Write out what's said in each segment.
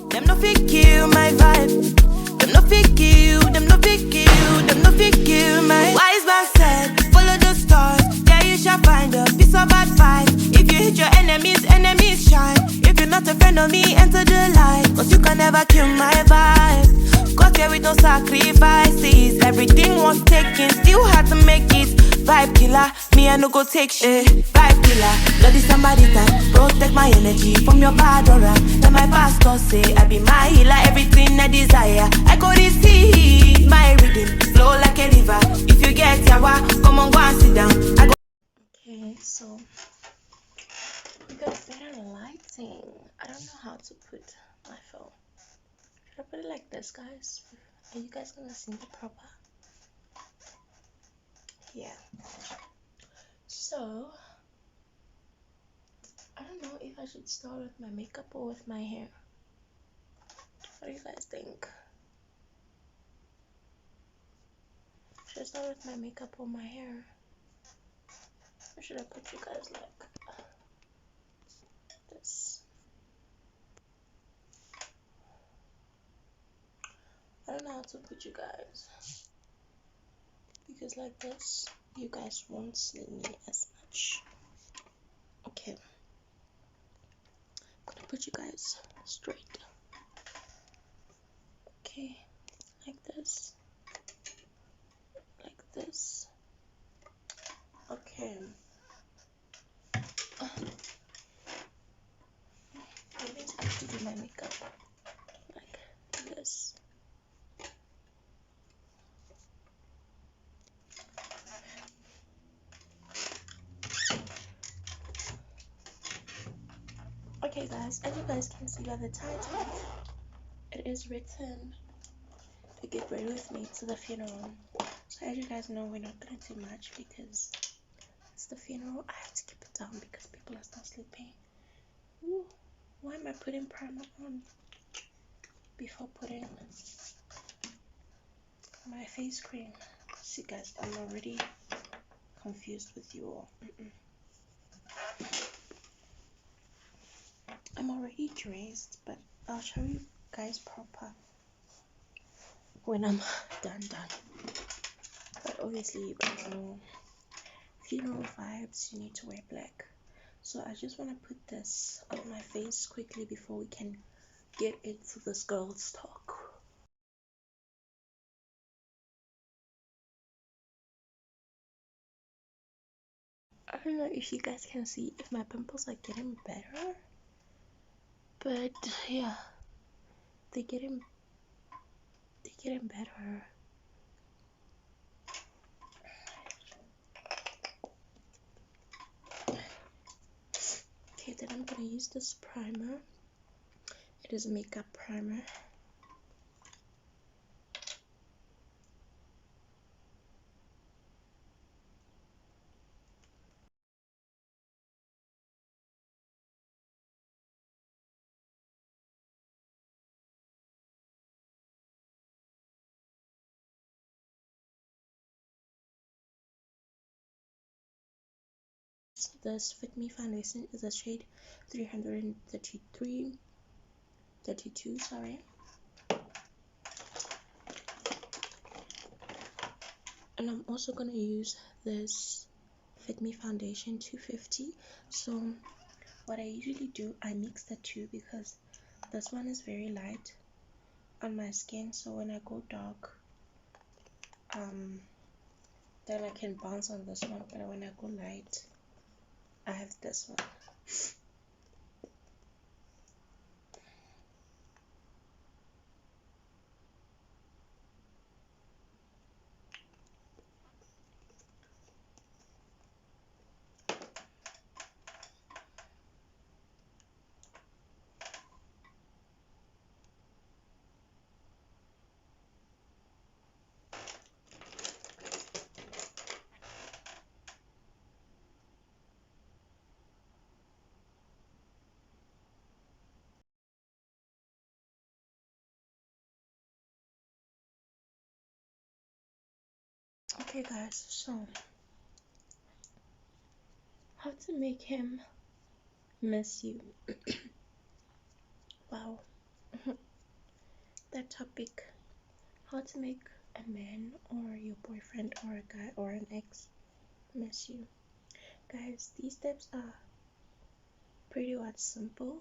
Them no fit kill my vibe. Them no fit kill, them no fit kill, them no fit kill my wise man said, follow the stars, there you shall find a piece of advice. If you hit your enemies, enemies shine. If you're not a friend of me, enter the light. Cause you can never kill my vibe. Got here with no sacrifices. Everything was taken, still had to make it. Vibe killer, me I no go take shit. Vibe killer, bloody somebody time. Protect my energy from your bad aura. Then my pastor say I be my healer, everything I desire. I go receive my rhythm, flow like a river. If you get yawa, come on go and sit down. I go. Okay, so we got better lighting. I don't know how to put my phone. Should I put it like this, guys? Are you guys gonna see the proper? Yeah. So I don't know if I should start with my makeup or with my hair. What do you guys think? Should I start with my makeup or my hair? Or should I put you guys like this? I don't know how to put you guys. Because like this, you guys won't see me as much. Okay. I'm gonna put you guys straight. Okay. Like this. Like this. Okay. I basically have to do my makeup like this. Okay guys, as you guys can see by the title, it is written to get ready with me to the funeral. So as you guys know, we're not gonna do much because it's the funeral. I have to keep it down because people are still sleeping. Ooh, why am I putting primer on before putting my face cream? See guys, I'm already confused with you all. I'm already dressed, but I'll show you guys proper when I'm done. But obviously you guys know funeral vibes, you need to wear black. So I just want to put this on my face quickly before we can get into this girl's talk. I don't know if you guys can see if my pimples are getting better, but yeah, they're getting better. Okay, then I'm gonna use this primer. It is a makeup primer. So this Fit Me foundation is a shade 32, sorry. And I'm also gonna use this Fit Me foundation 250. So what I usually do, I mix the two because this one is very light on my skin, so when I go dark, then I can bounce on this one, but when I go light, I have this one. Okay guys, so how to make him miss you. Wow. that topic, how to make a man or your boyfriend or a guy or an ex miss you. Guys, these steps are pretty much simple.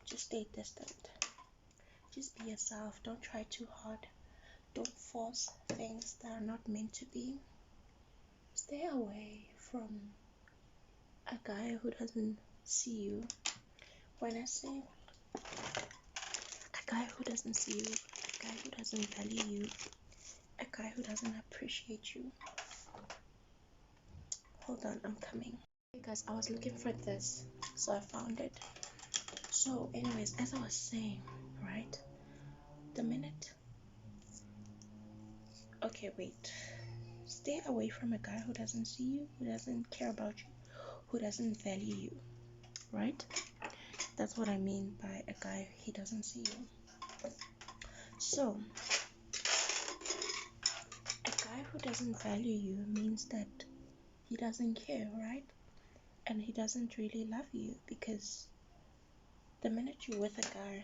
Just stay distant. Just be yourself. Don't try too hard. Don't force things that are not meant to be. Stay away from a guy who doesn't see you. When I say a guy who doesn't see you, a guy who doesn't value you, a guy who doesn't appreciate you. Hold on, I'm coming. Hey guys, I was looking for this, so I found it. So anyways, as I was saying, right, the minute, okay, wait, stay away from a guy who doesn't see you, who doesn't care about you, who doesn't value you, right? That's what I mean by a guy he doesn't see you. So a guy who doesn't value you means that he doesn't care, right? And he doesn't really love you, because the minute you're with a guy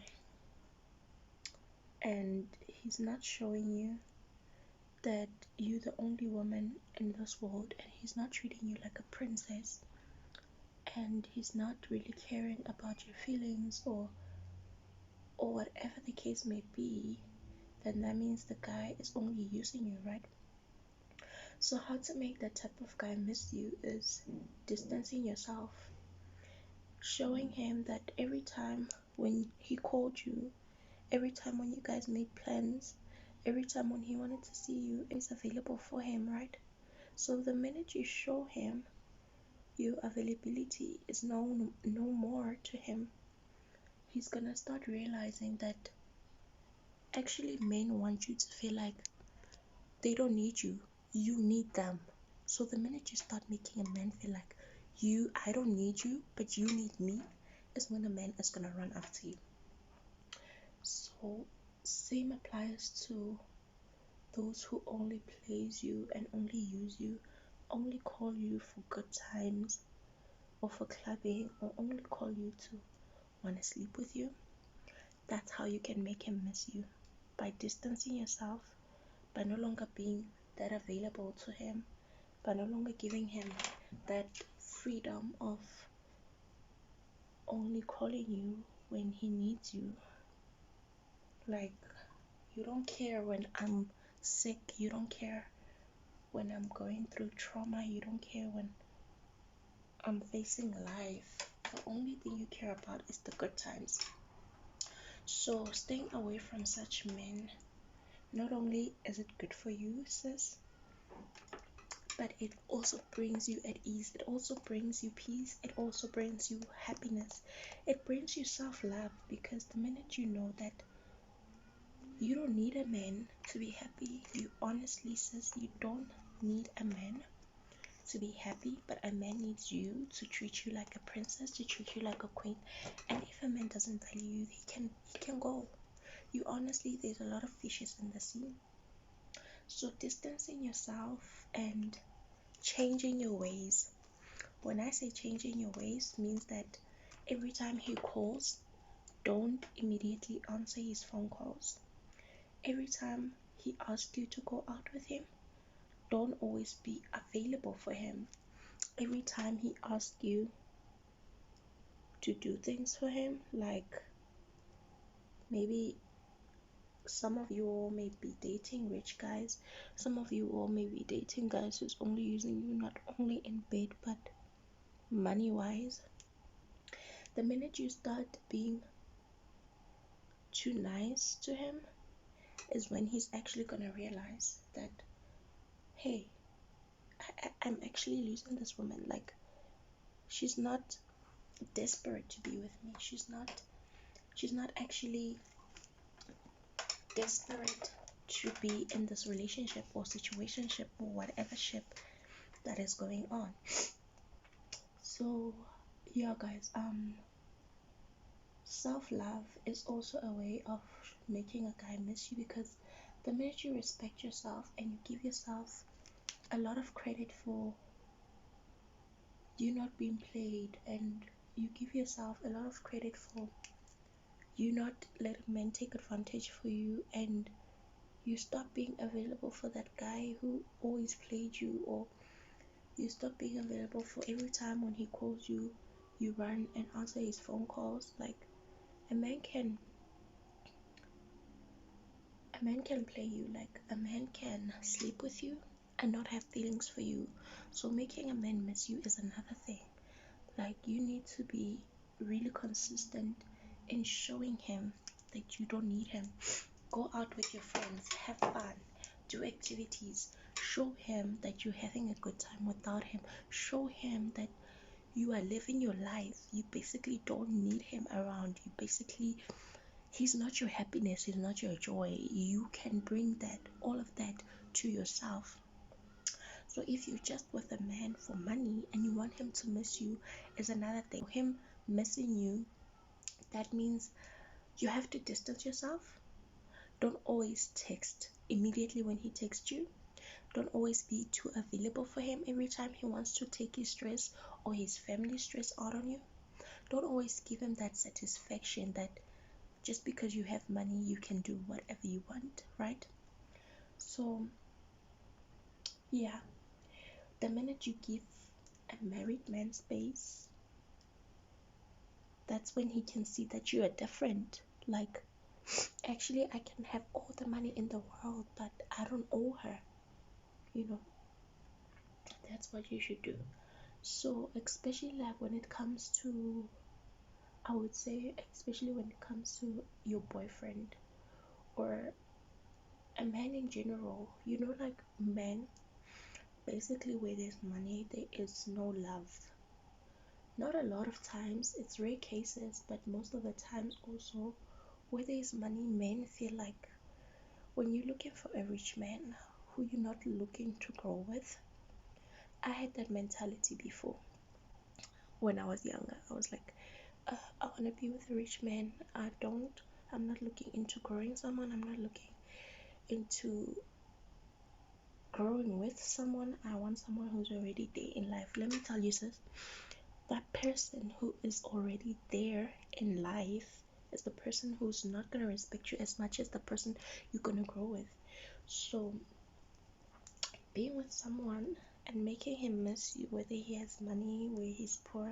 and he's not showing you that you're the only woman in this world, and he's not treating you like a princess, and he's not really caring about your feelings or whatever the case may be, then that means the guy is only using you, right? So how to make that type of guy miss you is distancing yourself, showing him that every time when he called you, every time when you guys made plans, every time when he wanted to see you, is available for him, right? So the minute you show him your availability is no more to him, he's gonna start realizing that actually men want you to feel like they don't need you, you need them. So the minute you start making a man feel like I don't need you, but you need me, is when a man is gonna run after you. So same applies to those who only plays you and only use you, only call you for good times or for clubbing, or only call you to want to sleep with you. That's how you can make him miss you, by distancing yourself, by no longer being that available to him, by no longer giving him that freedom of only calling you when he needs you. Like, you don't care when I'm sick, you don't care when I'm going through trauma, you don't care when I'm facing life. The only thing you care about is the good times. So staying away from such men, not only is it good for you, sis, but it also brings you at ease, it also brings you peace, it also brings you happiness, it brings you self-love, because the minute you know that you don't need a man to be happy, you honestly, sis, you don't need a man to be happy, but a man needs you to treat you like a princess, to treat you like a queen. And if a man doesn't value you, he can go. You honestly, there's a lot of fishes in the sea. So distancing yourself and changing your ways. When I say changing your ways, means that every time he calls, don't immediately answer his phone calls. Every time he asks you to go out with him, don't always be available for him. Every time he asks you to do things for him, like maybe some of you all may be dating rich guys, some of you all may be dating guys who's only using you not only in bed but money wise. The minute you start being too nice to him is when he's actually gonna realize that, hey, I'm actually losing this woman. Like, she's not desperate to be with me, she's not actually desperate to be in this relationship or situationship or whatever ship that is going on. So yeah guys, self-love is also a way of making a guy miss you, because the minute you respect yourself and you give yourself a lot of credit for you not being played, and you give yourself a lot of credit for you not letting men take advantage for you, and you stop being available for that guy who always played you, or you stop being available for every time when he calls you, you run and answer his phone calls. Like, a man can play you. Like, a man can sleep with you and not have feelings for you. So making a man miss you is another thing. Like, you need to be really consistent in showing him that you don't need him. Go out with your friends, have fun, do activities, show him that you're having a good time without him. Show him that you are living your life. You basically don't need him around. You basically, he's not your happiness, he's not your joy. You can bring that, all of that, to yourself. So if you're just with a man for money and you want him to miss you, is another thing. Him missing you, that means you have to distance yourself. Don't always text immediately when he texts you. Don't always be too available for him every time he wants to take his stress or his family stress out on you. Don't always give him that satisfaction that just because you have money you can do whatever you want, right? So yeah, the minute you give a married man space, that's when he can see that you are different. Like, actually, I can have all the money in the world, but I don't owe her. You know, that's what you should do. So especially like when it comes to, I would say, especially when it comes to your boyfriend or a man in general, you know, like, men, basically where there's money there is no love. Not a lot of times, it's rare cases, but most of the times also, where there's money, men feel like when you're looking for a rich man who you're not looking to grow with. I had that mentality before. When I was younger, I was like, I want to be with a rich man. I'm not looking into growing someone. I'm not looking into growing with someone. I want someone who's already there in life. Let me tell you, sis, that person who is already there in life is the person who's not going to respect you as much as the person you're going to grow with. So being with someone and making him miss you, whether he has money, whether he's poor,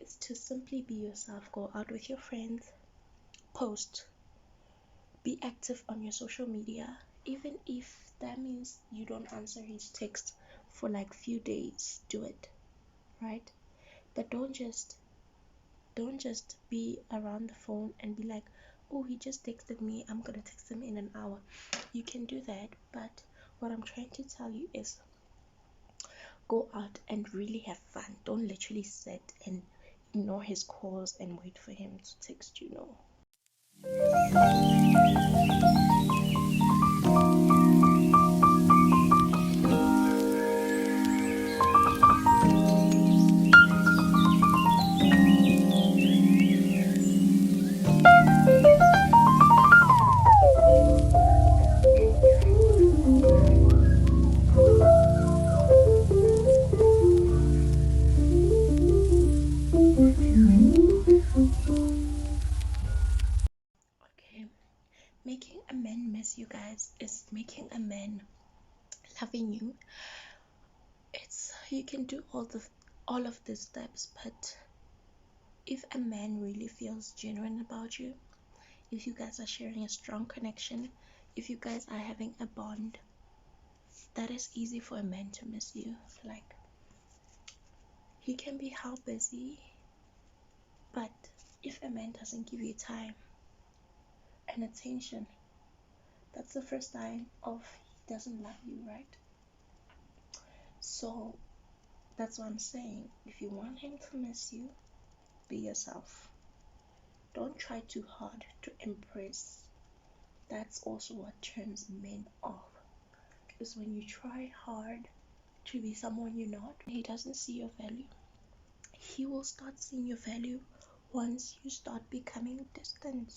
is to simply be yourself. Go out with your friends, post, be active on your social media, even if that means you don't answer his text for like few days. Do it, right? But don't just be around the phone and be like, oh, he just texted me, I'm gonna text him in an hour. You can do that, but what I'm trying to tell you is go out and really have fun. Don't literally sit and ignore his calls and wait for him to text you. No. Making a man miss you guys is making a man loving you. You can do all of these steps, but if a man really feels genuine about you, if you guys are sharing a strong connection, if you guys are having a bond, that is easy for a man to miss you. Like, he can be how busy, but if a man doesn't give you time and attention, that's the first sign of he doesn't love you, right? So that's what I'm saying. If you want him to miss you, be yourself. Don't try too hard to impress. That's also what turns men off, is when you try hard to be someone you're not. He doesn't see your value. He will start seeing your value once you start becoming distant.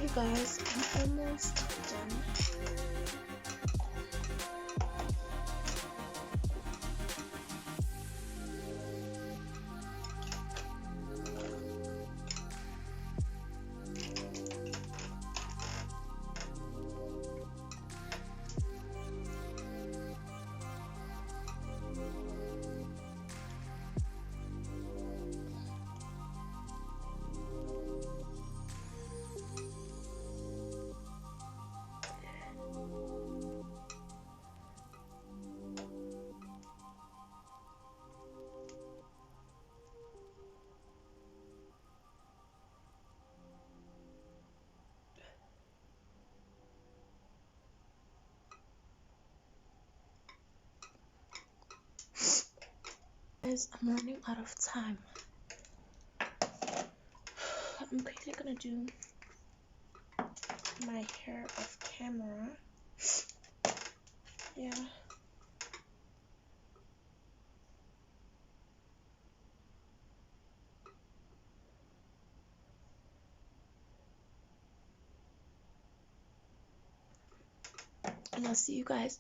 you guys, I'm almost done. Guys, I'm running out of time. I'm quickly gonna do my hair off camera. Yeah. And I'll see you guys